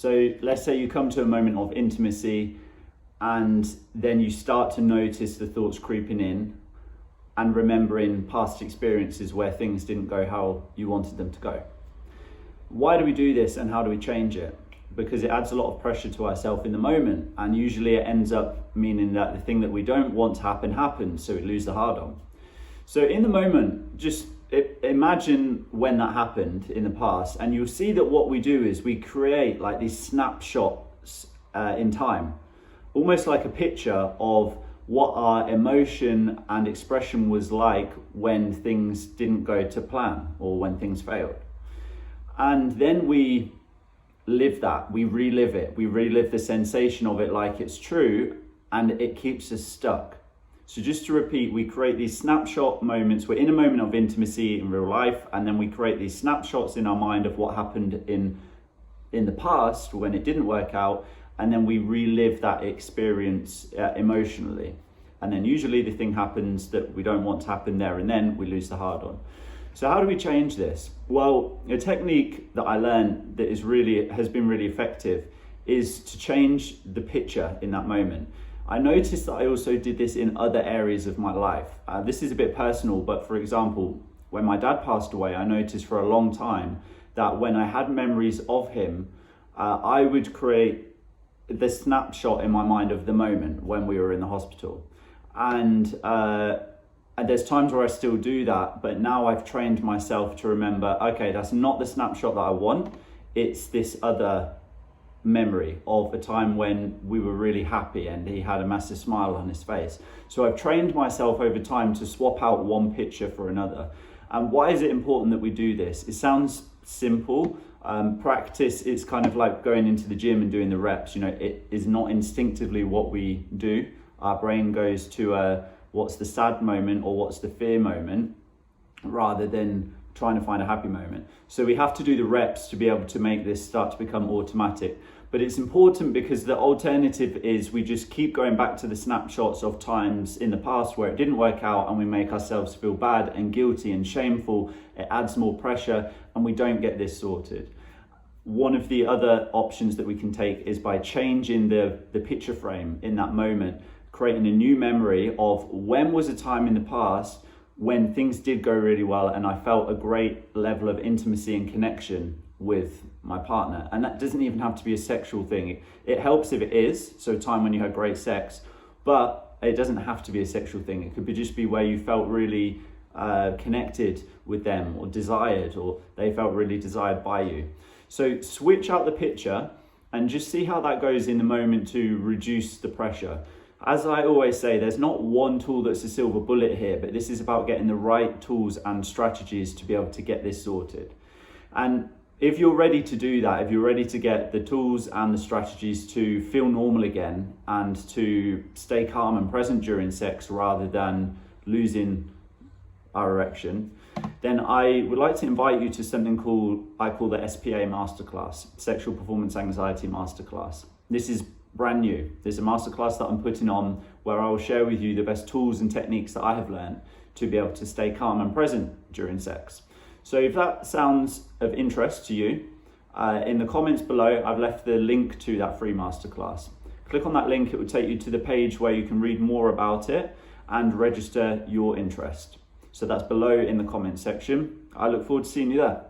So let's say you come to a moment of intimacy and then you start to notice the thoughts creeping in and remembering past experiences where things didn't go how you wanted them to go. Why do we do this and how do we change it? Because it adds a lot of pressure to ourselves in the moment, and usually it ends up meaning that the thing that we don't want to happen happens, so we lose the hard on. So in the moment, just imagine when that happened in the past, and you'll see that what we do is we create like these snapshots in time, almost like a picture of what our emotion and expression was like when things didn't go to plan or when things failed. And then we live that, we relive it, we relive the sensation of it like it's true, and it keeps us stuck. So just to repeat, we create these snapshot moments. We're in a moment of intimacy in real life, and then we create these snapshots in our mind of what happened in the past when it didn't work out, and then we relive that experience emotionally. And then usually the thing happens that we don't want to happen there, and then we lose the hard on. So how do we change this? Well, a technique that I learned that has been really effective is to change the picture in that moment. I noticed that I also did this in other areas of my life. This is a bit personal, but for example, when my dad passed away, I noticed for a long time that when I had memories of him, I would create the snapshot in my mind of the moment when we were in the hospital. And there's times where I still do that, but now I've trained myself to remember, okay, that's not the snapshot that I want. It's this other memory of a time when we were really happy and he had a massive smile on his face. So I've trained myself over time to swap out one picture for another. And why is it important that we do this? It sounds simple. Practice, it's kind of like going into the gym and doing the reps. You know, it is not instinctively what we do. Our brain goes to what's the sad moment or what's the fear moment, rather than trying to find a happy moment. So we have to do the reps to be able to make this start to become automatic. But it's important because the alternative is we just keep going back to the snapshots of times in the past where it didn't work out, and we make ourselves feel bad and guilty and shameful. It adds more pressure and we don't get this sorted. One of the other options that we can take is by changing the picture frame in that moment, creating a new memory of when was a time in the past when things did go really well and I felt a great level of intimacy and connection with my partner. And that doesn't even have to be a sexual thing. It helps if it is, so a time when you had great sex, but it doesn't have to be a sexual thing. It could just be where you felt really connected with them or desired, or they felt really desired by you. So switch out the picture and just see how that goes in the moment to reduce the pressure. As I always say, there's not one tool that's a silver bullet here, but this is about getting the right tools and strategies to be able to get this sorted. And if you're ready to do that, if you're ready to get the tools and the strategies to feel normal again and to stay calm and present during sex rather than losing our erection, then I would like to invite you to something I call the SPA Masterclass, Sexual Performance Anxiety Masterclass. This is brand new. There's a masterclass that I'm putting on where I will share with you the best tools and techniques that I have learned to be able to stay calm and present during sex. So if that sounds of interest to you, in the comments below, I've left the link to that free masterclass. Click on that link, it will take you to the page where you can read more about it and register your interest. So that's below in the comments section. I look forward to seeing you there.